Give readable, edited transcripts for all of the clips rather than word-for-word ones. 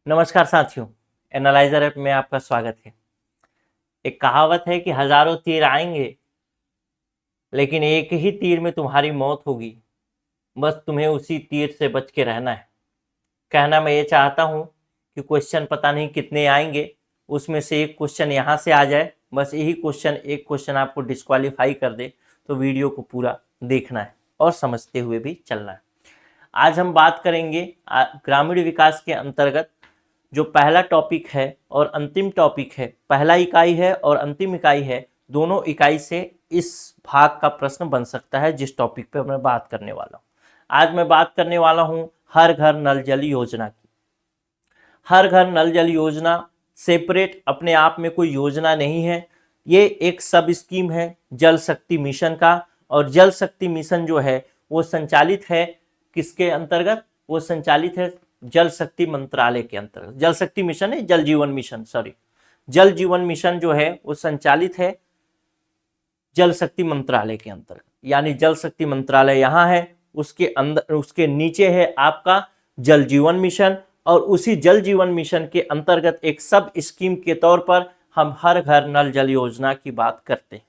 नमस्कार साथियों, analyser app में आपका स्वागत है। एक कहावत है कि हजारों तीर आएंगे लेकिन एक ही तीर में तुम्हारी मौत होगी। बस तुम्हें उसी तीर से बच के रहना है। कहना मैं ये चाहता हूँ कि क्वेश्चन पता नहीं कितने आएंगे, उसमें से एक क्वेश्चन यहाँ से आ जाए, बस यही क्वेश्चन एक क्वेश्चन आपको डिस्क्वालीफाई कर दे तो वीडियो को पूरा देखना है और समझते हुए भी चलना है। आज हम बात करेंगे ग्रामीण विकास के अंतर्गत जो पहला टॉपिक है और अंतिम टॉपिक है, पहला इकाई है और अंतिम इकाई है, दोनों इकाई से इस भाग का प्रश्न बन सकता है जिस टॉपिक पे मैं बात करने वाला हूँ। आज मैं बात करने वाला हूँ हर घर नल जल योजना की। हर घर नल जल योजना सेपरेट अपने आप में कोई योजना नहीं है, ये एक सब स्कीम है जल शक्ति मिशन का। और जल शक्ति मिशन जो है वो संचालित है किसके अंतर्गत? वो संचालित है जल शक्ति मंत्रालय के अंतर्गत। जल शक्ति मिशन है, जल जीवन मिशन, सॉरी, जल जीवन मिशन जो है वो संचालित है जल शक्ति मंत्रालय के अंतर्गत। यानी जल शक्ति मंत्रालय यहाँ है, उसके अंदर उसके नीचे है आपका जल जीवन मिशन, और उसी जल जीवन मिशन के अंतर्गत एक सब स्कीम के तौर पर हम हर घर नल जल योजना की बात करते हैं।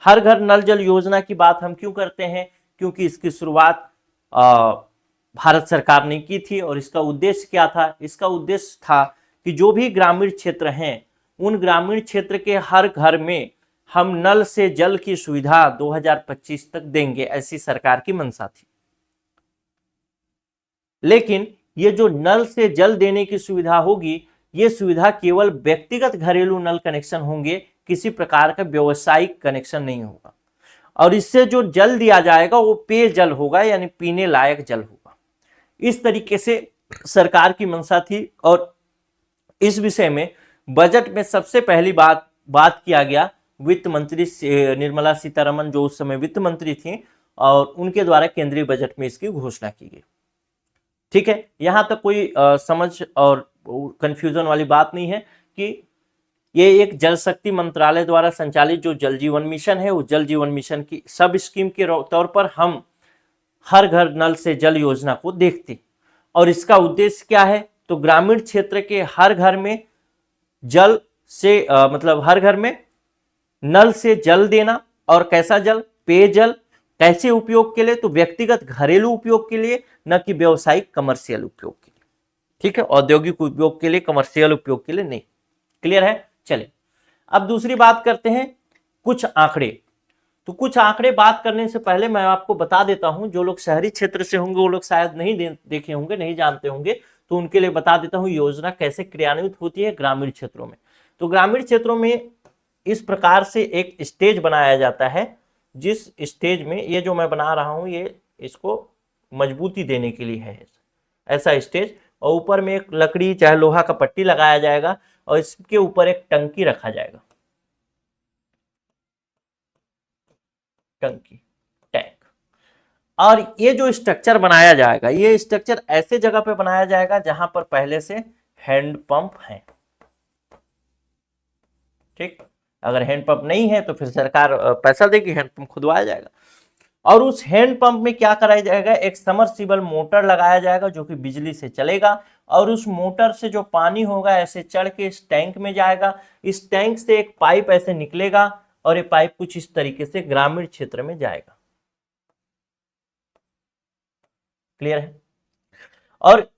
हर घर नल जल योजना की बात हम क्यों करते हैं? क्योंकि इसकी शुरुआत भारत सरकार ने की थी। और इसका उद्देश्य क्या था? इसका उद्देश्य था कि जो भी ग्रामीण क्षेत्र हैं उन ग्रामीण क्षेत्र के हर घर में हम नल से जल की सुविधा 2025 तक देंगे, ऐसी सरकार की मंशा थी। लेकिन ये जो नल से जल देने की सुविधा होगी, ये सुविधा केवल व्यक्तिगत घरेलू नल कनेक्शन होंगे, किसी प्रकार का व्यावसायिक कनेक्शन नहीं होगा। और इससे जो जल दिया जाएगा वो पेय जल होगा, यानी पीने लायक जल होगा। इस तरीके से सरकार की मंशा थी। और इस विषय में बजट में सबसे पहली बात किया गया वित्त मंत्री निर्मला सीतारमण, जो उस समय वित्त मंत्री थी, और उनके द्वारा केंद्रीय बजट में इसकी घोषणा की गई। ठीक है, यहां तक कोई समझ और कंफ्यूजन वाली बात नहीं है कि ये एक जल शक्ति मंत्रालय द्वारा संचालित जो जल जीवन मिशन है, उस जल जीवन मिशन की सब स्कीम के तौर पर हम हर घर नल से जल योजना को देखते। और इसका उद्देश्य क्या है? तो ग्रामीण क्षेत्र के हर घर में जल से मतलब हर घर में नल से जल देना। और कैसा जल? पेय जल। कैसे उपयोग के लिए? तो व्यक्तिगत घरेलू उपयोग के लिए, न कि व्यवसायिक कमर्शियल उपयोग के लिए। ठीक है, औद्योगिक उपयोग के लिए, कमर्शियल उपयोग के लिए नहीं। क्लियर है? चलिए अब दूसरी बात करते हैं, कुछ आंकड़े। तो कुछ आंकड़े बात करने से पहले मैं आपको बता देता हूं, जो लोग शहरी क्षेत्र से होंगे वो लोग शायद नहीं देखे होंगे, नहीं जानते होंगे, तो उनके लिए बता देता हूं योजना कैसे क्रियान्वित होती है ग्रामीण क्षेत्रों में। तो ग्रामीण क्षेत्रों में इस प्रकार से एक स्टेज बनाया जाता है, जिस स्टेज में ये जो मैं बना रहा हूं ये इसको मजबूती देने के लिए है, ऐसा स्टेज। और ऊपर में एक लकड़ी चाहे लोहा का पट्टी लगाया जाएगा और इसके ऊपर एक टंकी रखा जाएगा, टंकी, टैंक। और ये जो स्ट्रक्चर बनाया जाएगा, ये स्ट्रक्चर ऐसे जगह पे बनाया जाएगा जहां पर पहले से हैंड पंप है। ठीक, अगर हैंड पंप नहीं है तो फिर सरकार पैसा देगी, हैंड पंप खुदवाया जाएगा। और उस हैंड पंप में क्या कराया जाएगा? एक समरसीबल मोटर लगाया जाएगा जो कि बिजली से चलेगा। और उस मोटर से जो पानी होगा ऐसे चढ़ के इस टैंक में जाएगा। इस टैंक से एक पाइप ऐसे निकलेगा और ये पाइप कुछ इस तरीके से ग्रामीण क्षेत्र में जाएगा। क्लियर है? और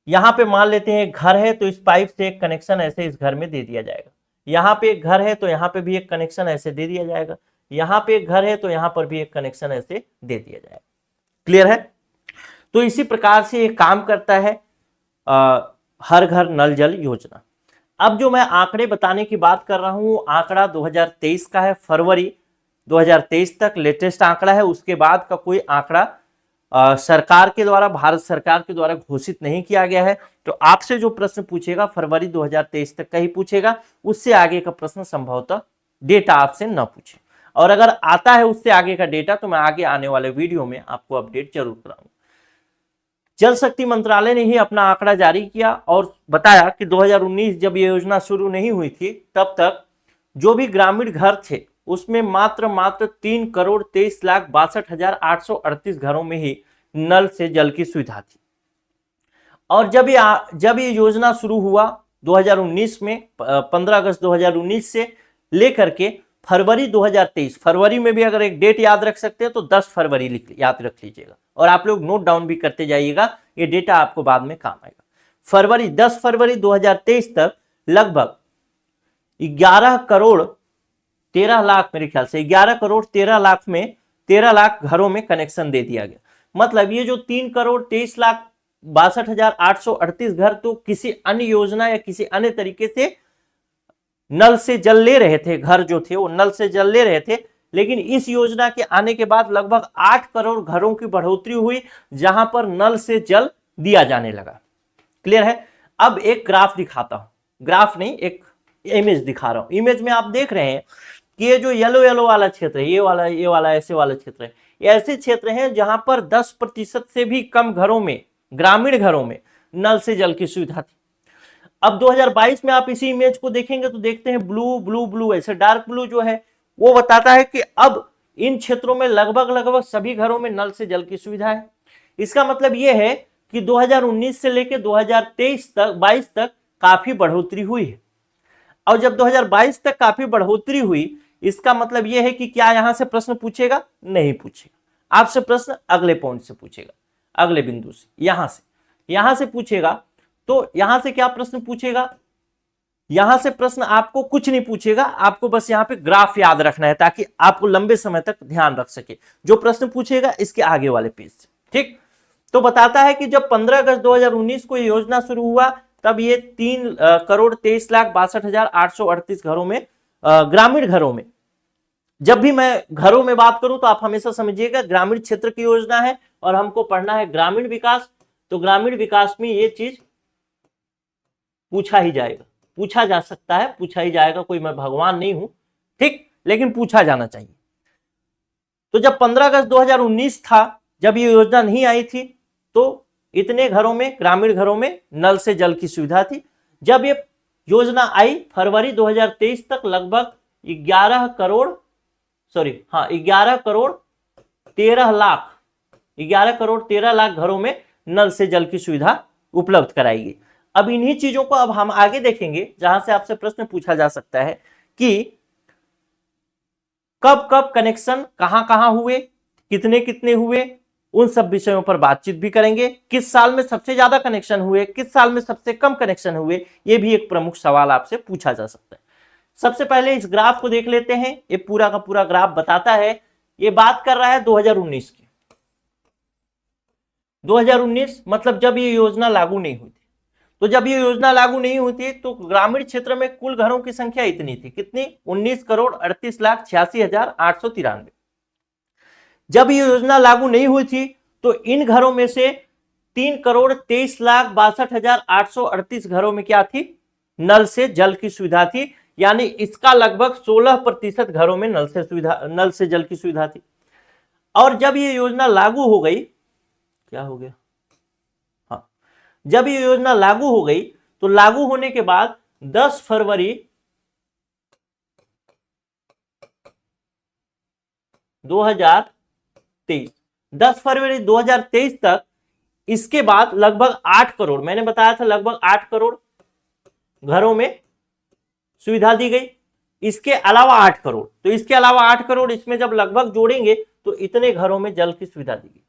यहां पे मान लेते हैं एक घर है, तो इस पाइप से एक कनेक्शन ऐसे इस घर में दे दिया जाएगा। यहाँ पे एक घर है तो यहाँ पे भी एक कनेक्शन ऐसे दे दिया जाएगा। यहाँ पे एक घर है तो यहाँ पर भी एक कनेक्शन ऐसे दे दिया जाएगा। क्लियर है? तो इसी प्रकार से ये काम करता है हर घर नल जल योजना। अब जो मैं आंकड़े बताने की बात कर रहा हूं, आंकड़ा 2023 का है, फरवरी 2023 तक लेटेस्ट आंकड़ा है। उसके बाद का कोई आंकड़ा सरकार के द्वारा, भारत सरकार के द्वारा घोषित नहीं किया गया है। तो आपसे जो प्रश्न पूछेगा फरवरी 2023 तक का ही पूछेगा, उससे आगे का प्रश्न संभवतः डेटा आपसे न पूछे। और अगर आता है उससे आगे का डेटा तो मैं आगे आने वाले वीडियो में आपको अपडेट जरूर कराऊंगा। जल शक्ति मंत्रालय ने ही अपना आंकड़ा जारी किया और बताया कि 2019 जब ये योजना शुरू नहीं हुई थी तब तक जो भी ग्रामीण घर थे उसमें मात्र 3,23,62,838 घरों में ही नल से जल की सुविधा थी। और जब ये योजना शुरू हुआ 2019 में, 15 अगस्त 2019 से लेकर के फरवरी 2023, फरवरी में भी अगर एक डेट याद रख सकते हैं तो 10 फरवरी याद रख लीजिएगा, और आप लोग नोट डाउन भी करते जाइएगा, ये डेटा आपको बाद में काम आएगा। 10 फरवरी 2023 तक लगभग 11 करोड़ 13 लाख, मेरे ख्याल से 11 करोड़ 13 लाख में 13 लाख घरों में कनेक्शन दे दिया गया। मतलब ये जो 3 करोड़ 23,62,838 घर तो किसी अन्य योजना या किसी अन्य तरीके से नल से जल ले रहे थे, घर जो थे वो नल से जल ले रहे थे, लेकिन इस योजना के आने के बाद लगभग 8 करोड़ घरों की बढ़ोतरी हुई जहां पर नल से जल दिया जाने लगा। क्लियर है? अब एक ग्राफ दिखाता हूं, ग्राफ नहीं, एक इमेज दिखा रहा हूं। इमेज में आप देख रहे हैं कि ये जो येलो येलो वाला क्षेत्र है, ये वाला ऐसे वाला क्षेत्र है, ये ऐसे क्षेत्र हैं जहां पर 10% से भी कम घरों में, ग्रामीण घरों में नल से जल की सुविधा थी। अब 2022 में आप इसी इमेज को देखेंगे तो देखते हैं ब्लू ब्लू ब्लू, ऐसे डार्क ब्लू जो है वो बताता है कि अब इन क्षेत्रों में लगभग सभी घरों में नल से जल की सुविधा है। इसका मतलब ये है कि 2019 से लेकर 2022 तक काफी बढ़ोतरी हुई है। और जब 2022 तक काफी बढ़ोतरी हुई, इसका मतलब यह है कि क्या यहां से प्रश्न पूछेगा? नहीं पूछेगा। आपसे प्रश्न अगले पॉइंट से पूछेगा, अगले बिंदु से, यहां से पूछेगा। तो यहां से क्या प्रश्न पूछेगा? यहां से प्रश्न आपको कुछ नहीं पूछेगा, आपको बस यहां पे ग्राफ याद रखना है ताकि आपको लंबे समय तक ध्यान रख सके। जो प्रश्न पूछेगा इसके आगे वाले पेज से, ठीक। तो बताता है कि जब 15 अगस्त 2019 को ये योजना शुरू हुआ तब ये 3 करोड़ 23,62,838 घरों में, ग्रामीण घरों में, जब भी मैं घरों में बात करूं तो आप हमेशा समझिएगा ग्रामीण क्षेत्र की योजना है और हमको पढ़ना है ग्रामीण विकास। तो ग्रामीण विकास में ये चीज पूछा ही जाएगा, पूछा जा सकता है, पूछा ही जाएगा, कोई मैं भगवान नहीं हूं, ठीक, लेकिन पूछा जाना चाहिए। तो जब 15 अगस्त 2019 था, जब ये योजना नहीं आई थी, तो इतने घरों में, ग्रामीण घरों में नल से जल की सुविधा थी। जब ये योजना आई फरवरी 2023 तक लगभग 11 करोड़ 13 लाख घरों में नल से जल की सुविधा उपलब्ध कराई गई। अब इन्हीं चीजों को अब हम आगे देखेंगे जहां से आपसे प्रश्न पूछा जा सकता है कि कब कब कनेक्शन कहां कहां हुए, कितने कितने हुए, उन सब विषयों पर बातचीत भी करेंगे। किस साल में सबसे ज्यादा कनेक्शन हुए, किस साल में सबसे कम कनेक्शन हुए, यह भी एक प्रमुख सवाल आपसे पूछा जा सकता है। सबसे पहले इस ग्राफ को देख लेते हैं। ये पूरा का पूरा ग्राफ बताता है, ये बात कर रहा है 2019 की। 2019 मतलब जब ये योजना लागू नहीं हुई थी। तो जब ये योजना लागू नहीं हुई थी तो ग्रामीण क्षेत्र में कुल घरों की संख्या इतनी थी, कितनी? 19,38,86,893। जब ये योजना लागू नहीं हुई थी तो इन घरों में से 3,23,62,838 घरों में क्या थी? नल से जल की सुविधा थी, यानी इसका लगभग 16% घरों में नल से जल की सुविधा थी। और जब ये योजना लागू हो गई, क्या हो गया? हाँ, जब ये योजना लागू हो गई तो लागू होने के बाद 10 फरवरी 2023 तक इसके बाद लगभग 8 करोड़, मैंने बताया था लगभग 8 करोड़ घरों में सुविधा दी गई। इसके अलावा 8 करोड़, तो इसके अलावा 8 करोड़ इसमें जब लगभग जोड़ेंगे तो इतने घरों में जल की सुविधा दी गई।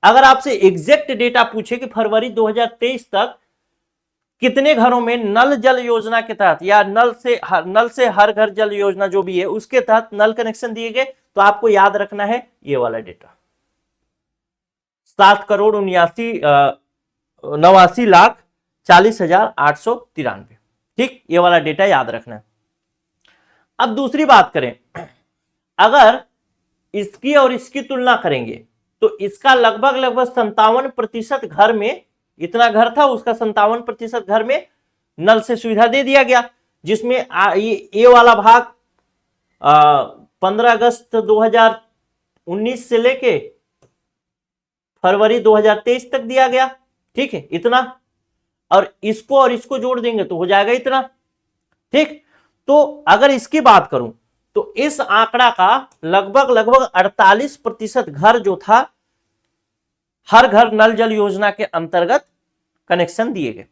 अगर आपसे एग्जैक्ट डेटा पूछे कि फरवरी 2023 तक कितने घरों में नल जल योजना के तहत या नल से हर घर जल योजना जो भी है उसके तहत नल कनेक्शन दिए गए, तो आपको याद रखना है ये वाला डेटा, 7,89,40,893। ठीक, ये वाला डेटा याद रखना है। अब दूसरी बात करें, अगर इसकी और इसकी तुलना करेंगे तो इसका लगभग 57% घर में, इतना घर था उसका 57% घर में नल से सुविधा दे दिया गया, जिसमें ये वाला भाग 15 अगस्त 2019 से लेके फरवरी 2023 तक दिया गया। ठीक है, इतना, और इसको जोड़ देंगे तो हो जाएगा इतना। ठीक, तो अगर इसकी बात करूं तो इस आंकड़ा का लगभग 48% घर जो था हर घर नल जल योजना के अंतर्गत कनेक्शन दिए गए।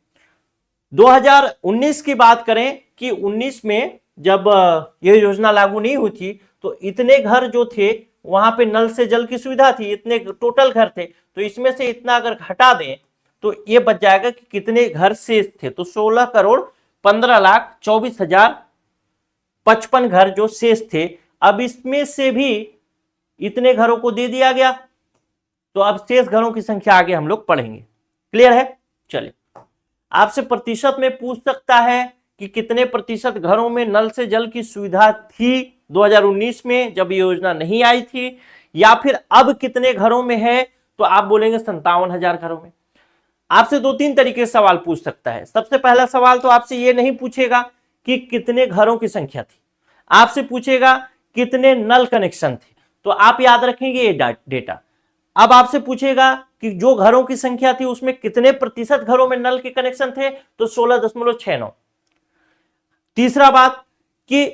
2019 की बात करें कि 19 में जब यह योजना लागू नहीं हुई थी तो इतने घर जो थे वहां पे नल से जल की सुविधा थी, इतने टोटल घर थे, तो इसमें से इतना अगर हटा दें तो ये बच जाएगा कि कितने घर शेष थे, तो 16,15,24,055 घर जो शेष थे। अब इसमें से भी इतने घरों को दे दिया गया, तो अब शेष घरों की संख्या आगे हम लोग पढ़ेंगे। क्लियर है? चलिए, आपसे प्रतिशत में पूछ सकता है कि कितने प्रतिशत घरों में नल से जल की सुविधा थी 2019 में जब ये योजना नहीं आई थी, या फिर अब कितने घरों में है, तो आप बोलेंगे 57,000 घरों में। आपसे 2-3 तरीके से सवाल पूछ सकता है। सबसे पहला सवाल तो आपसे ये नहीं पूछेगा कि कितने घरों की संख्या थी, आपसे पूछेगा कितने नल कनेक्शन थे, तो आप याद रखेंगे ये डेटा। अब आपसे पूछेगा कि जो घरों की संख्या थी उसमें कितने प्रतिशत घरों में नल के कनेक्शन थे, तो 16.69। तीसरा बात कि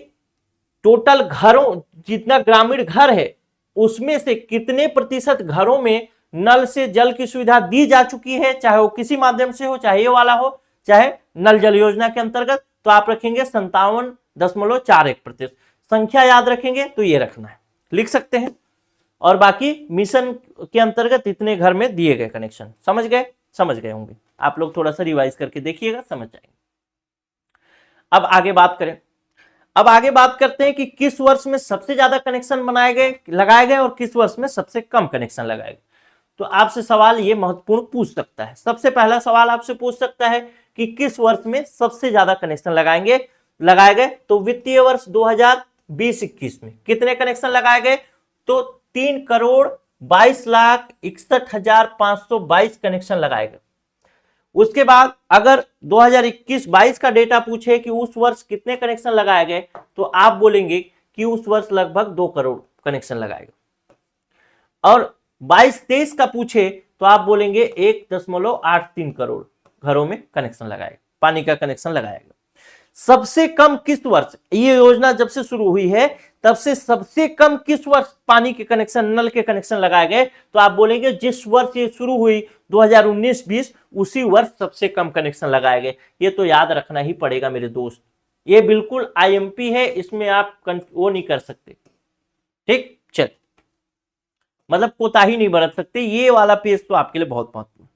टोटल घरों जितना ग्रामीण घर है उसमें से कितने प्रतिशत घरों में नल से जल की सुविधा दी जा चुकी है, चाहे वो किसी माध्यम से हो, चाहे ये वाला हो, चाहे नल जल योजना के अंतर्गत, तो आप रखेंगे 57.41%। संख्या याद रखेंगे तो ये रखना है, लिख सकते हैं। और बाकी मिशन के अंतर्गत इतने घर में दिए गए कनेक्शन। समझ गए? समझ गए होंगे आप लोग, थोड़ा सा रिवाइज करके देखिएगा, समझ जाएंगे। अब आगे बात करें। अब आगे बात करते हैं कि किस वर्ष में सबसे ज्यादा कनेक्शन लगाए गए और किस वर्ष में सबसे कम कनेक्शन लगाए गए। तो आपसे सवाल ये महत्वपूर्ण पूछ सकता है। सबसे पहला सवाल आपसे पूछ सकता है कि किस वर्ष में सबसे ज्यादा कनेक्शन लगाए गए। तो वित्तीय वर्ष 2020-21 में कितने कनेक्शन लगाए गए, तो 3,22,61,522 कनेक्शन लगाए गए। उसके बाद अगर 2021-22 का डेटा पूछे कि उस वर्ष कितने कनेक्शन लगाए गए, तो आप बोलेंगे कि उस वर्ष लगभग 2 करोड़ कनेक्शन लगाए गए। और 22-23 का पूछे तो आप बोलेंगे 1.83 करोड़ घरों में कनेक्शन लगाए, पानी का कनेक्शन लगाया गया। सबसे कम किस वर्ष, ये योजना जब से शुरू हुई है तब से सबसे कम किस वर्ष पानी के कनेक्शन, नल के कनेक्शन लगाए गए, तो आप बोलेंगे जिस वर्ष ये शुरू हुई 2019-20 उसी वर्ष सबसे कम कनेक्शन लगाए गए। ये तो याद रखना ही पड़ेगा मेरे दोस्त, ये बिल्कुल आईएमपी है, इसमें आप वो नहीं कर सकते। ठीक, चल, मतलब कोताही नहीं बरत सकते, ये वाला पेज तो आपके लिए बहुत महत्वपूर्ण।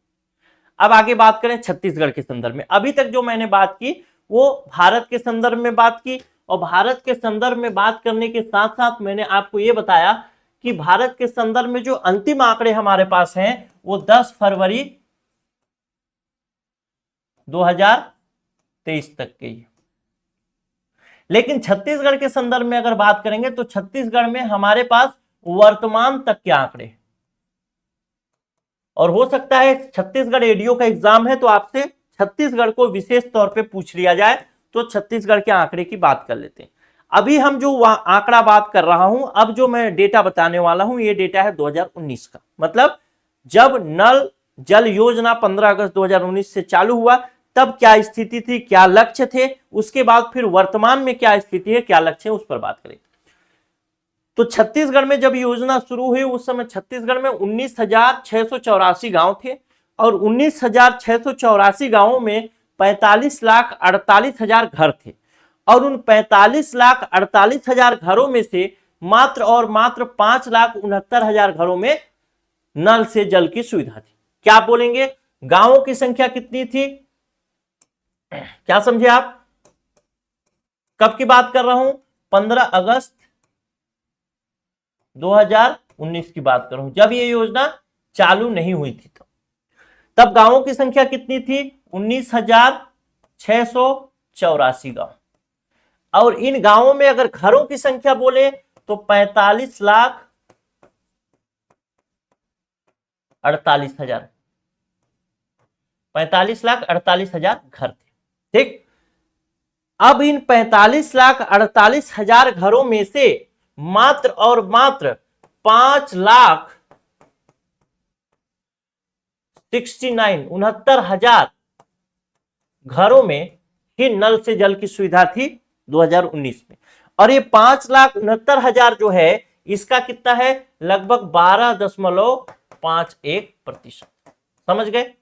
अब आगे बात करें छत्तीसगढ़ के संदर्भ में। अभी तक जो मैंने बात की वो भारत के संदर्भ में बात की, और भारत के संदर्भ में बात करने के साथ साथ मैंने आपको ये बताया कि भारत के संदर्भ में जो अंतिम आंकड़े हमारे पास हैं वो 10 फरवरी 2023 तक के। लेकिन छत्तीसगढ़ के संदर्भ में अगर बात करेंगे तो छत्तीसगढ़ में हमारे पास वर्तमान तक के आंकड़े, और हो सकता है छत्तीसगढ़ एडीओ का एग्जाम है तो आपसे छत्तीसगढ़ को विशेष तौर पे पूछ लिया जाए, तो छत्तीसगढ़ के आंकड़े की बात कर लेते हैं। अभी हम जो आंकड़ा बात कर रहा हूं, अब जो मैं डेटा बताने वाला हूं, ये डेटा है 2019 का। मतलब जब नल जल योजना 15 अगस्त 2019 से चालू हुआ तब क्या स्थिति थी, क्या लक्ष्य थे, उसके बाद फिर वर्तमान में क्या स्थिति है, क्या लक्ष्य है, उस पर बात करें। तो छत्तीसगढ़ में जब योजना शुरू हुई उस समय छत्तीसगढ़ में 19,684 गांव थे, और 19,684 गांवों में 45,48,000 घर थे, और उन 45,48,000 घरों में से मात्र और मात्र 5,69,000 घरों में नल से जल की सुविधा थी। क्या आप बोलेंगे गांवों की संख्या कितनी थी, क्या समझे आप? कब की बात कर रहा हूं? 15 अगस्त 2019 की बात कर रहा हूं, जब ये योजना चालू नहीं हुई थी। तब गांवों की संख्या कितनी थी? 19,684 गांव। और इन गांवों में अगर घरों की संख्या बोले तो 45,48,000 45,48,000 घर थे। ठीक, अब इन 45,48,000 घरों में से मात्र और मात्र 5,69,000 घरों में ही नल से जल की सुविधा थी 2019 में। और ये 5,69,000 जो है इसका कितना है? लगभग 12.51%। समझ गए?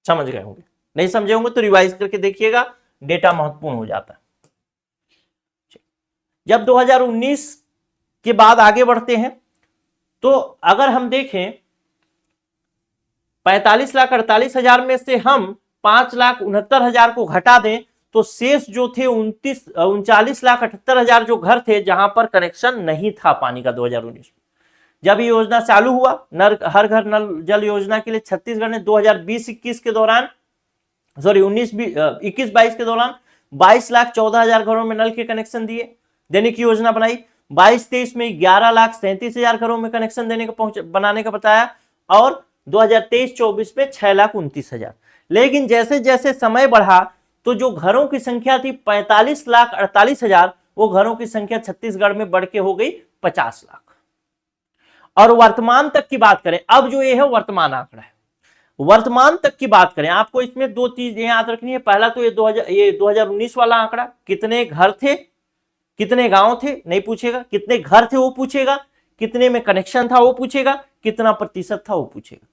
समझ गए होंगे, नहीं समझे होंगे तो रिवाइज करके देखिएगा, डेटा महत्वपूर्ण हो जाता है। जब 2019 के बाद आगे बढ़ते हैं तो अगर हम देखें 45,48,000 में से हम 5,69,000 को घटा दें तो शेष जो थे 39,78,000 जो घर थे जहां पर कनेक्शन नहीं था पानी का 2019 में। जब ये योजना चालू हुआ हर घर नल जल योजना के लिए छत्तीसगढ़ ने 2020-21 के दौरान 21-22 के दौरान 22,14,000 घरों में नल के कनेक्शन देने की योजना बनाई। 22-23 में 11,37,000 घरों में कनेक्शन बनाने का बताया और 2023-24 में 6,29,000। लेकिन जैसे जैसे समय बढ़ा तो जो घरों की संख्या थी 45,48,000 वो घरों की संख्या छत्तीसगढ़ में बढ़ के हो गई 50 लाख। और वर्तमान तक की बात करें, अब जो ये है वर्तमान आंकड़ा है, वर्तमान तक की बात करें आपको इसमें दो चीजें याद रखनी है। पहला तो ये 2019 वाला आंकड़ा, कितने घर थे कितने गांव थे नहीं पूछेगा, कितने घर थे वो पूछेगा, कितने में कनेक्शन था वो पूछेगा, कितना प्रतिशत था वो पूछेगा।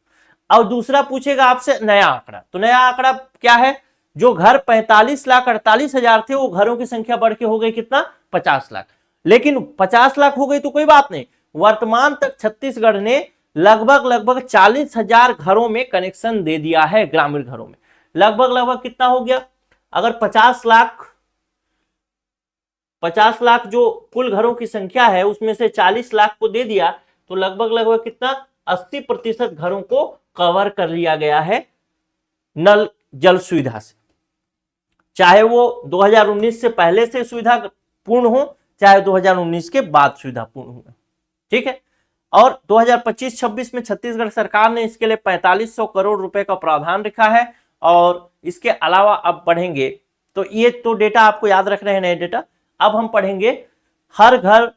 और दूसरा पूछेगा आपसे नया आंकड़ा। तो नया आंकड़ा क्या है, जो घर 45,48,000 थे वो घरों की संख्या बढ़ के हो गई कितना 50 लाख। लेकिन 50 लाख हो गई तो कोई बात नहीं, वर्तमान तक छत्तीसगढ़ ने लगभग 40,000 घरों में कनेक्शन दे दिया है, ग्रामीण घरों में। लगभग कितना हो गया, अगर 50 लाख जो कुल घरों की संख्या है उसमें से 40 लाख को दे दिया तो लगभग कितना 80% घरों को कवर कर लिया गया है नल जल सुविधा से, चाहे वो 2019 से पहले से सुविधा पूर्ण हो चाहे 2019 के बाद सुविधा पूर्ण हो। ठीक है, और 2025-26 में छत्तीसगढ़ सरकार ने इसके लिए 4500 करोड़ रुपए का प्रावधान रखा है। और इसके अलावा अब पढ़ेंगे तो ये तो डेटा आपको याद रख रहे हैं नए डेटा। अब हम पढ़ेंगे हर घर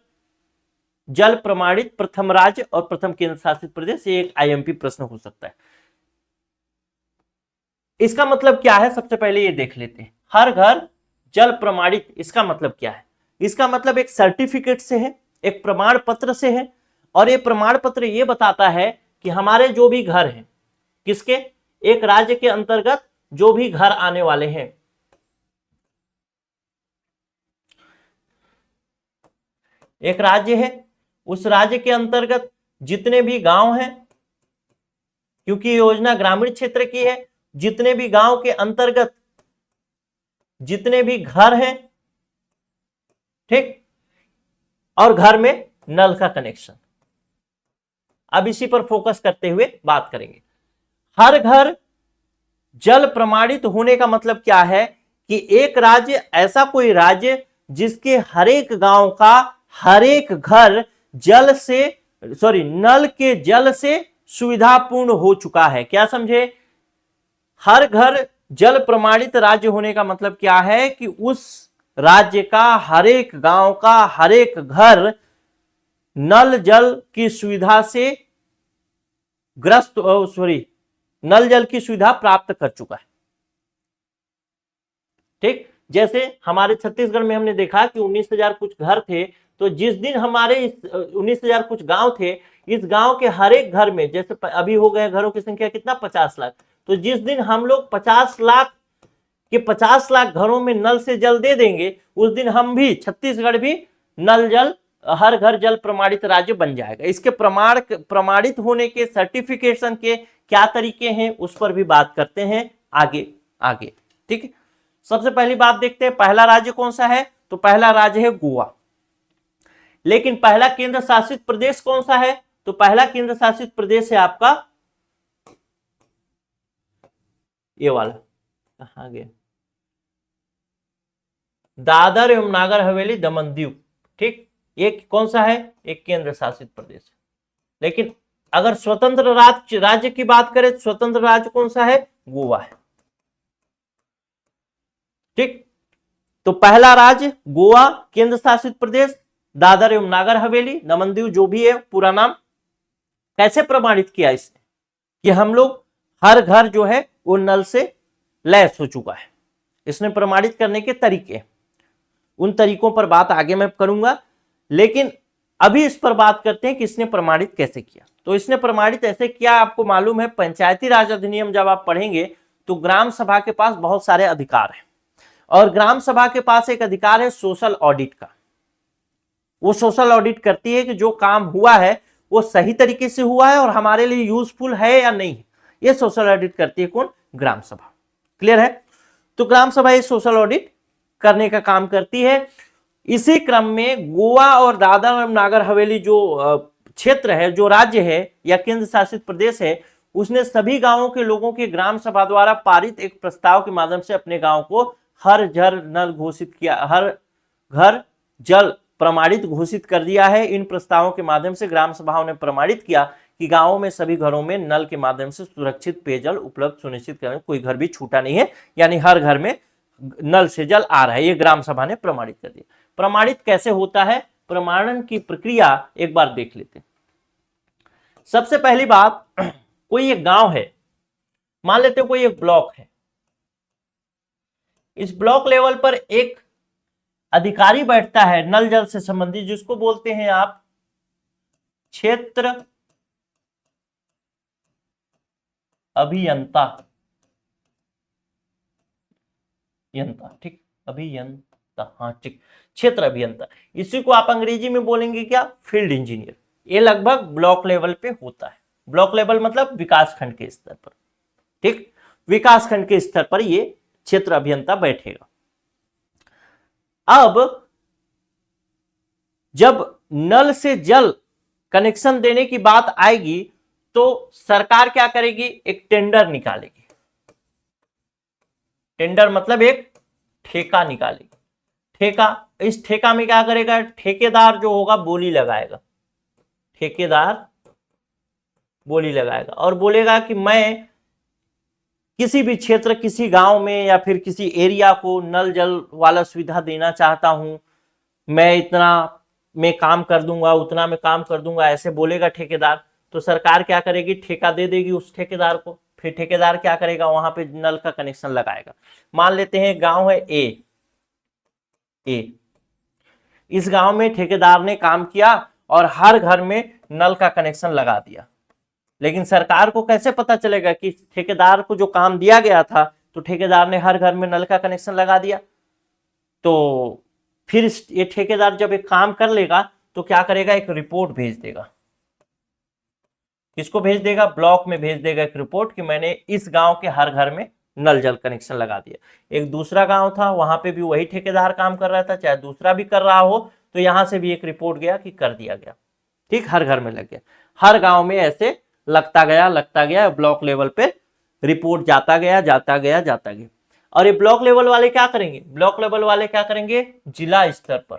जल प्रमाणित प्रथम राज्य और प्रथम केंद्र शासित प्रदेश। ये एक आईएमपी प्रश्न हो सकता है। इसका मतलब क्या है, सबसे पहले ये देख लेते हैं। हर घर जल प्रमाणित, इसका मतलब क्या है? इसका मतलब एक सर्टिफिकेट से है, एक प्रमाण पत्र से है। और ये प्रमाण पत्र ये बताता है कि हमारे जो भी घर हैं, किसके, एक राज्य के अंतर्गत जो भी घर आने वाले हैं, एक राज्य है उस राज्य के अंतर्गत जितने भी गांव हैं, क्योंकि योजना ग्रामीण क्षेत्र की है, जितने भी गांव के अंतर्गत जितने भी घर हैं, ठीक, और घर में नल का कनेक्शन। अब इसी पर फोकस करते हुए बात करेंगे। हर घर जल प्रमाणित होने का मतलब क्या है कि एक राज्य, ऐसा कोई राज्य जिसके हर एक गांव का हर एक घर नल के जल से सुविधापूर्ण हो चुका है। क्या समझे? हर घर जल प्रमाणित राज्य होने का मतलब क्या है कि उस राज्य का हर एक गांव का हर एक घर नल जल की सुविधा से नल जल की सुविधा प्राप्त कर चुका है। ठीक, जैसे हमारे छत्तीसगढ़ में हमने देखा कि 19,000 कुछ घर थे, तो जिस दिन हमारे 19,000 कुछ गांव थे, इस गांव के हर एक घर में, जैसे अभी हो गए घरों की संख्या कितना 50 लाख, तो जिस दिन हम लोग 50 लाख घरों में नल से जल दे देंगे, उस दिन हम भी, छत्तीसगढ़ भी नल जल हर घर जल प्रमाणित राज्य बन जाएगा। इसके प्रमाणित होने के सर्टिफिकेशन के क्या तरीके हैं उस पर भी बात करते हैं आगे। ठीक है, सबसे पहली बात देखते हैं पहला राज्य कौन सा है। तो पहला राज्य है गोवा। लेकिन पहला केंद्र शासित प्रदेश कौन सा है? तो पहला केंद्र शासित प्रदेश है आपका ये वाला, कहां गया, दादर एवं नागर हवेली दमन दीव। ठीक, एक कौन सा है? एक केंद्र शासित प्रदेश। लेकिन अगर स्वतंत्र राज्य की बात करें तो स्वतंत्र राज्य कौन सा है? गोवा है। ठीक, तो पहला राज्य गोवा, केंद्र शासित प्रदेश दादर एवं नागर हवेली, दमन दीव, जो भी है पूरा नाम। कैसे प्रमाणित किया इसने कि हम लोग हर घर जो है वो नल से लैस हो चुका है। इसने प्रमाणित करने के तरीके, उन तरीकों पर बात आगे मैं करूंगा, लेकिन अभी इस पर बात करते हैं कि इसने प्रमाणित कैसे किया। तो इसने प्रमाणित ऐसे किया, आपको मालूम है पंचायती राज अधिनियम जब आप पढ़ेंगे तो ग्राम सभा के पास बहुत सारे अधिकार हैं, और ग्राम सभा के पास एक अधिकार है सोशल ऑडिट का। वो सोशल ऑडिट करती है कि जो काम हुआ है वो सही तरीके से हुआ है और हमारे लिए यूजफुल है या नहीं है। ये सोशल ऑडिट करती है कौन? ग्राम सभा। क्लियर है? तो ग्राम सभा ये सोशल ऑडिट करने का काम करती है। इसी क्रम में गोवा और दादर और नागर हवेली जो क्षेत्र है, जो राज्य है या केंद्र शासित प्रदेश है, उसने सभी गांवों के लोगों के ग्राम सभा द्वारा पारित एक प्रस्ताव के माध्यम से अपने गांव को हर घर नल घोषित किया, हर घर जल प्रमाणित घोषित कर दिया है। इन प्रस्तावों के माध्यम से ग्राम सभाओं ने प्रमाणित किया कि गांवों में सभी घरों में नल के माध्यम से सुरक्षित पेयजल उपलब्ध सुनिश्चित करने, कोई घर भी छूटा नहीं है, यानी हर घर में नल से जल आ रहा है। ये ग्राम सभा ने प्रमाणित कर दिया। प्रमाणित कैसे होता है? प्रमाणन की प्रक्रिया एक बार देख लेते हैं। सबसे पहली बात, कोई एक गांव है, मान लेते हैं कोई एक ब्लॉक है। इस ब्लॉक लेवल पर एक अधिकारी बैठता है नल जल से संबंधित, जिसको बोलते हैं आप क्षेत्र अभियंता। ठीक, अभियंता, हाँ ठीक, क्षेत्र अभियंता। इसी को आप अंग्रेजी में बोलेंगे क्या? Field engineer. ये लगभग ब्लॉक लेवल पे होता है। ब्लॉक लेवल मतलब विकास खंड के स्तर पर। ठीक, विकास खंड के स्तर पर ये क्षेत्र अभियंता बैठेगा। अब जब नल से जल कनेक्शन देने की बात आएगी तो सरकार क्या करेगी? एक टेंडर निकालेगी। टेंडर मतलब एक ठेका निकालेगी। ठेका, इस ठेका में क्या करेगा? ठेकेदार जो होगा बोली लगाएगा। ठेकेदार बोली लगाएगा और बोलेगा कि मैं किसी भी क्षेत्र, किसी गांव में या फिर किसी एरिया को नल जल वाला सुविधा देना चाहता हूं, मैं इतना में काम कर दूंगा, उतना में काम कर दूंगा, ऐसे बोलेगा ठेकेदार। तो सरकार क्या करेगी? ठेका दे देगी उस ठेकेदार को। फिर ठेकेदार क्या करेगा? वहां पे नल का कनेक्शन लगाएगा। मान लेते हैं गांव है ए। इस गांव में ठेकेदार ने काम किया और हर घर में नल का कनेक्शन लगा दिया। लेकिन सरकार को कैसे पता चलेगा कि ठेकेदार को जो काम दिया गया था तो ठेकेदार ने हर घर में नल का कनेक्शन लगा दिया? तो फिर ये ठेकेदार जब एक काम कर लेगा तो क्या करेगा? एक रिपोर्ट भेज देगा। किसको भेज देगा? ब्लॉक में भेज देगा एक रिपोर्ट कि मैंने इस गांव के हर घर में नल जल कनेक्शन लगा दिया। एक दूसरा गांव था, वहां पे भी वही ठेकेदार काम कर रहा था, चाहे दूसरा भी कर रहा हो, तो यहां से भी एक रिपोर्ट गया कि कर दिया गया। ठीक, हर घर में लग गया। हर गांव में ऐसे लगता गया, ब्लॉक लेवल पे रिपोर्ट जाता गया। और ये ब्लॉक लेवल वाले क्या करेंगे? ब्लॉक लेवल वाले क्या करेंगे? जिला स्तर पर,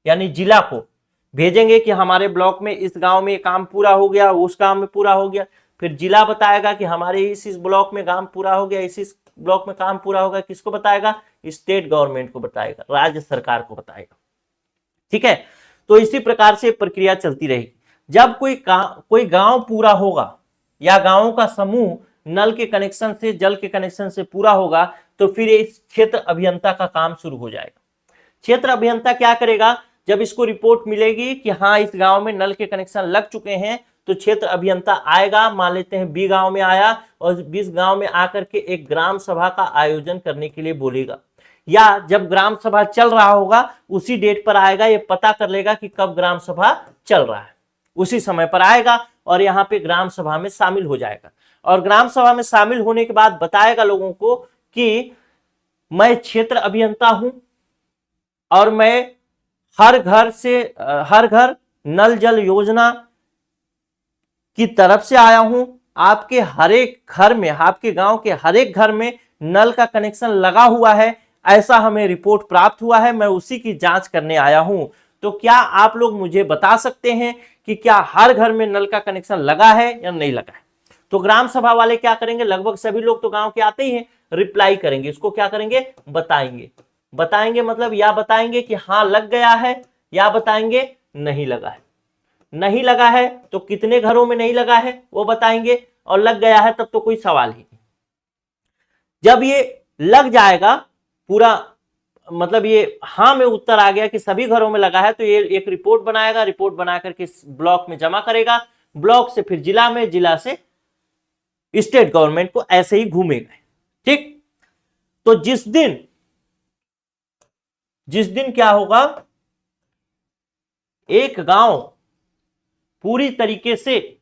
यानी जिला को भेजेंगे कि हमारे ब्लॉक में इस गांव में काम पूरा हो गया, उस गांव में पूरा हो गया। फिर जिला बताएगा कि हमारे इस ब्लॉक में काम पूरा हो गया, इस ब्लॉक में काम पूरा होगा। किसको बताएगा? स्टेट गवर्नमेंट को बताएगा, राज्य सरकार को बताएगा। ठीक है, तो इसी प्रकार से प्रक्रिया चलती रहेगी। जब कोई गांव पूरा होगा या गांवों का समूह नल के कनेक्शन से, जल के कनेक्शन से पूरा होगा, तो फिर इस क्षेत्र अभियंता का काम शुरू हो जाएगा। क्षेत्र अभियंता क्या करेगा? जब इसको रिपोर्ट मिलेगी कि हाँ इस गांव में नल के कनेक्शन लग चुके हैं, तो क्षेत्र अभियंता आएगा, मान लेते हैं बी गांव में आया और बीस गांव में आकर के एक ग्राम सभा का आयोजन करने के लिए बोलेगा। या जब ग्राम सभा चल रहा होगा उसी डेट पर आएगा, ये पता कर लेगा कि कब ग्राम सभा चल रहा है, उसी समय पर आएगा और यहाँ पे ग्राम सभा में शामिल हो जाएगा। और ग्राम सभा में शामिल होने के बाद बताएगा लोगों को कि मैं क्षेत्र अभियंता हूं और मैं हर घर नल जल योजना की तरफ से आया हूं। आपके हर एक घर में, आपके गांव के हर एक घर में नल का कनेक्शन लगा हुआ है, ऐसा हमें रिपोर्ट प्राप्त हुआ है, मैं उसी की जांच करने आया हूं। तो क्या आप लोग मुझे बता सकते हैं कि क्या हर घर में नल का कनेक्शन लगा है या नहीं लगा है? तो ग्राम सभा वाले क्या करेंगे? लगभग सभी लोग तो गांव के आते ही हैं, रिप्लाई करेंगे, इसको क्या करेंगे? बताएंगे मतलब या बताएंगे कि हाँ लग गया है, या बताएंगे नहीं लगा है। नहीं लगा है तो कितने घरों में नहीं लगा है वो बताएंगे, और लग गया है तब तो कोई सवाल ही नहीं। जब ये लग जाएगा पूरा, मतलब ये हाँ में उत्तर आ गया कि सभी घरों में लगा है, तो ये एक रिपोर्ट बनाएगा, रिपोर्ट बना करके ब्लॉक में जमा करेगा, ब्लॉक से फिर जिला में, जिला से स्टेट गवर्नमेंट को, ऐसे ही घूमेगा। ठीक। तो जिस दिन क्या होगा, एक गांव पूरी तरीके से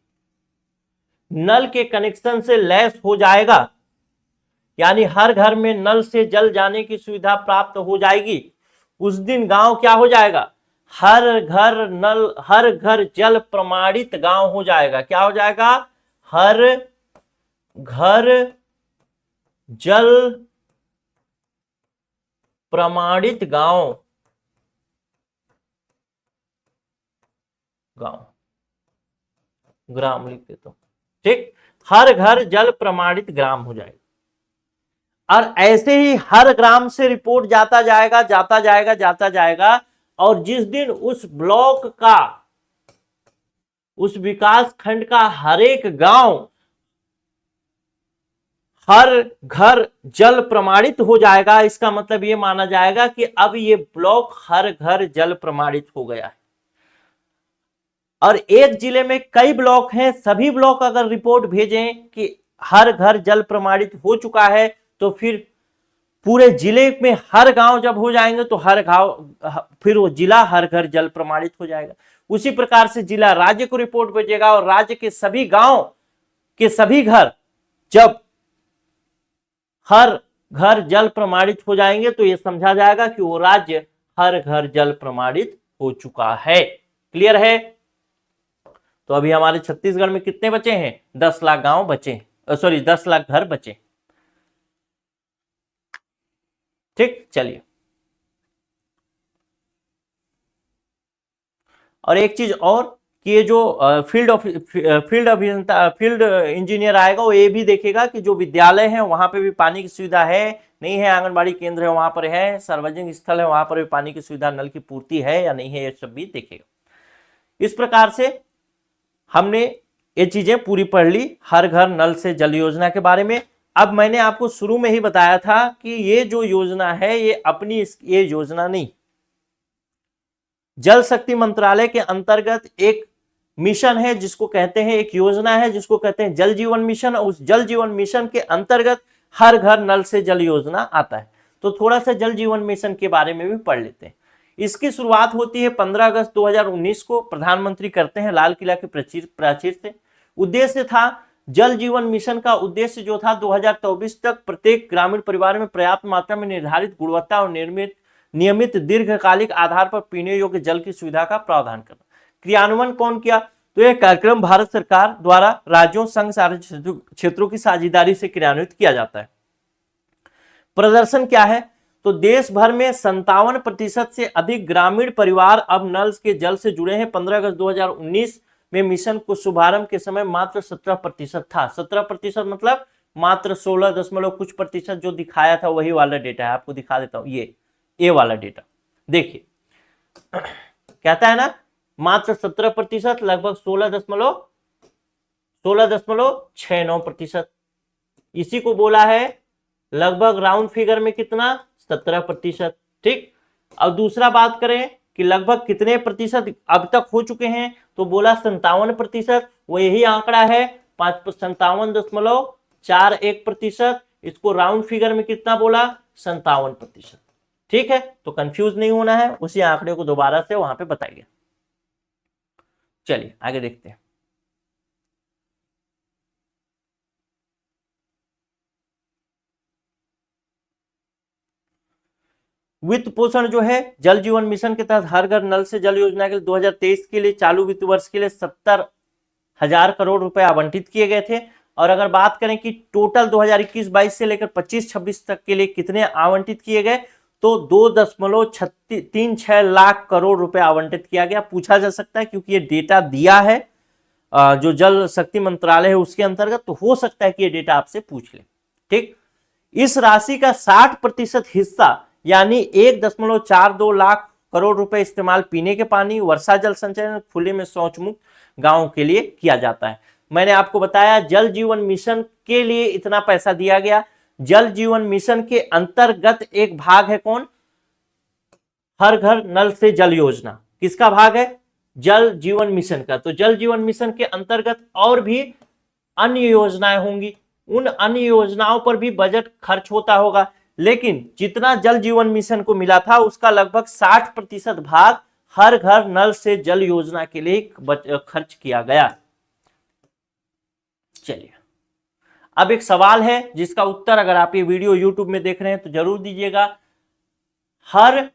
नल के कनेक्शन से लैस हो जाएगा, यानी हर घर में नल से जल जाने की सुविधा प्राप्त हो जाएगी, उस दिन गांव क्या हो जाएगा, हर घर जल प्रमाणित गांव हो जाएगा। क्या हो जाएगा, हर घर जल प्रमाणित गांव ग्राम लिख देता हूं, ठीक। हर घर जल प्रमाणित ग्राम हो जाएगा। और ऐसे ही हर ग्राम से रिपोर्ट जाता जाएगा, और जिस दिन उस ब्लॉक का, उस विकास खंड का हर एक गांव हर घर जल प्रमाणित हो जाएगा, इसका मतलब यह माना जाएगा कि अब ये ब्लॉक हर घर जल प्रमाणित हो गया है। और एक जिले में कई ब्लॉक हैं, सभी ब्लॉक अगर रिपोर्ट भेजें कि हर घर जल प्रमाणित हो चुका है, तो फिर पूरे जिले में हर गांव जब हो जाएंगे तो हर गांव, फिर वो जिला हर घर जल प्रमाणित हो जाएगा। उसी प्रकार से जिला राज्य को रिपोर्ट भेजेगा, और राज्य के सभी गांव के सभी घर जब हर घर जल प्रमाणित हो जाएंगे, तो यह समझा जाएगा कि वो राज्य हर घर जल प्रमाणित हो चुका है। क्लियर है। तो अभी हमारे छत्तीसगढ़ में कितने बचे हैं, 10 लाख गांव बचे, सॉरी 10 लाख घर बचे। ठीक, चलिए। और एक चीज और कि ये जो फील्ड इंजीनियर आएगा, वो ये भी देखेगा कि जो विद्यालय है वहां पे भी पानी की सुविधा है नहीं है, आंगनबाड़ी केंद्र है वहां पर है, सार्वजनिक स्थल है वहां पर भी पानी की सुविधा, नल की पूर्ति है या नहीं है, ये सब भी देखेगा। इस प्रकार से हमने ये चीजें पूरी पढ़ ली हर घर नल से जल योजना के बारे में। अब मैंने आपको शुरू में ही बताया था कि ये जो योजना है ये अपनी ये योजना नहीं, जल शक्ति मंत्रालय के अंतर्गत एक मिशन है जिसको कहते हैं, एक योजना है जिसको कहते हैं जल जीवन मिशन। उस जल जीवन मिशन के अंतर्गत हर घर नल से जल योजना आता है। तो थोड़ा सा जल जीवन मिशन के बारे में भी पढ़ लेते हैं। इसकी शुरुआत होती है 15 अगस्त 2019 को, प्रधानमंत्री करते हैं लाल किला के प्राचीर से। उद्देश्य था, जल जीवन मिशन का उद्देश्य जो था 2024 तक प्रत्येक ग्रामीण परिवार में पर्याप्त मात्रा में निर्धारित गुणवत्ता और नियमित दीर्घकालिक आधार पर पीने योग्य जल की सुविधा का प्रावधान करना। क्रियान्वयन कौन किया, तो यह कार्यक्रम भारत सरकार द्वारा राज्यों, संघ सार्वजनिक क्षेत्रों की साझेदारी से क्रियान्वित किया जाता है। प्रदर्शन क्या है, तो देश भर में 57% से अधिक ग्रामीण परिवार अब नल के जल से जुड़े हैं। 15 अगस्त 2019 में मिशन को शुभारंभ के समय मात्र 17% था। 17% मतलब मात्र 16 दशमलव कुछ प्रतिशत जो दिखाया था वही वाला डेटा है, आपको दिखा देता हूं। ये वाला डेटा देखिए, कहता है ना मात्र 17%, लगभग 16.69%। इसी को बोला है लगभग राउंड फिगर में कितना, 17%। ठीक। अब दूसरा बात करें कि लगभग कितने प्रतिशत अब तक हो चुके हैं, तो बोला 57%। वो यही आंकड़ा है 57.41%। इसको राउंड फिगर में कितना बोला, 57%। ठीक है, तो कंफ्यूज नहीं होना है, उसी आंकड़े को दोबारा से वहां पे बताइए। चलिए आगे देखते हैं। वित्त पोषण जो है जल जीवन मिशन के तहत हर घर नल से जल योजना के लिए 2023 के लिए चालू वित्त वर्ष के लिए 70,000 करोड़ रुपए आवंटित किए गए थे। और अगर बात करें कि टोटल 2021-22 से लेकर 25-26 तक के लिए कितने आवंटित किए गए, तो 2.36 लाख करोड़ रुपए आवंटित किया गया। पूछा जा सकता है क्योंकि ये डेटा दिया है जो जल शक्ति मंत्रालय है उसके अंतर्गत, तो हो सकता है कि ये डेटा आपसे पूछ ले। ठीक। इस राशि का 60% हिस्सा यानी 1.42 लाख करोड़ रुपए इस्तेमाल पीने के पानी, वर्षा जल संचयन, खुले में शौच मुक्त गांवों के लिए किया जाता है। मैंने आपको बताया जल जीवन मिशन के लिए इतना पैसा दिया गया। जल जीवन मिशन के अंतर्गत एक भाग है कौन, हर घर नल से जल योजना। किसका भाग है, जल जीवन मिशन का। तो जल जीवन मिशन के अंतर्गत और भी अन्य योजनाएं होंगी, उन अन्य योजनाओं पर भी बजट खर्च होता होगा, लेकिन जितना जल जीवन मिशन को मिला था उसका लगभग 60% भाग हर घर नल से जल योजना के लिए खर्च किया गया। चलिए, अब एक सवाल है जिसका उत्तर अगर आप ये वीडियो YouTube में देख रहे हैं तो जरूर दीजिएगा। हर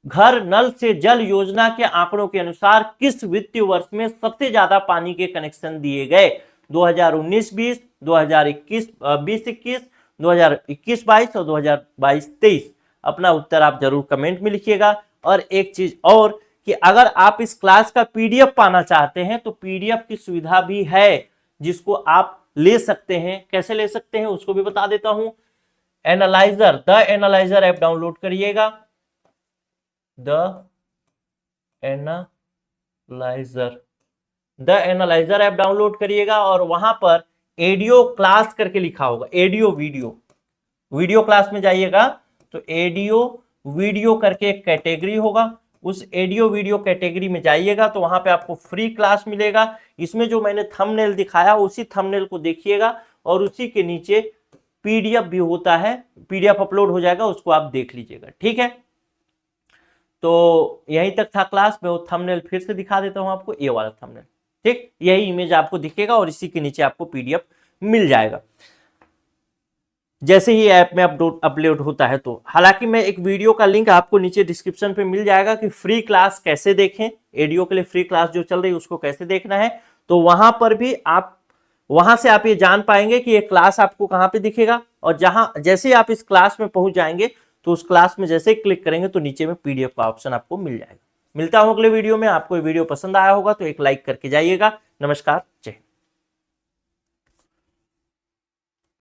घर नल से जल योजना के आंकड़ों के अनुसार किस वित्तीय वर्ष में सबसे ज्यादा पानी के कनेक्शन दिए गए? 2019-20, 2021-20, 2021-22 और 2022-23। अपना उत्तर आप जरूर कमेंट में लिखिएगा। और एक चीज और कि अगर आप इस क्लास का पीडीएफ पाना चाहते हैं तो पीडीएफ की सुविधा भी है जिसको आप ले सकते हैं। कैसे ले सकते हैं उसको भी बता देता हूं। Analyser, the analyser app download करिएगा, द एनालाइजर ऐप डाउनलोड करिएगा और वहां पर एडियो क्लास करके लिखा होगा, एडियो वीडियो क्लास में जाइएगा तो एडियो वीडियो करके एक कैटेगरी होगा, उस एडियो वीडियो कैटेगरी में जाइएगा तो वहां पे आपको फ्री क्लास मिलेगा। इसमें जो मैंने थंबनेल दिखाया उसी थंबनेल को देखिएगा और उसी के नीचे पीडीएफ भी होता है, पीडीएफ अपलोड हो जाएगा, उसको आप देख लीजिएगा। ठीक है, तो यहीं तक था क्लास में। वो थंबनेल फिर से दिखा देता हूं आपको, ये वाला थंबनेल, ठीक, यही इमेज आपको दिखेगा और इसी के नीचे आपको पीडीएफ मिल जाएगा जैसे ही ऐप में अपलोड होता है। तो हालांकि मैं एक वीडियो का लिंक आपको नीचे डिस्क्रिप्शन पे मिल जाएगा कि फ्री क्लास कैसे देखें, एडियो के लिए फ्री क्लास जो चल रही है उसको कैसे देखना है। तो वहां पर भी आप, वहां से आप ये जान पाएंगे कि ये क्लास आपको कहां पे दिखेगा, और जहां जैसे ही आप इस क्लास में पहुंच जाएंगे तो उस क्लास में जैसे ही क्लिक करेंगे तो नीचे में पीडीएफ का ऑप्शन आपको मिल जाएगा। मिलता हूं अगले वीडियो में। आपको ये वीडियो पसंद आया होगा तो एक लाइक करके जाइएगा। नमस्कार, जय हिंद।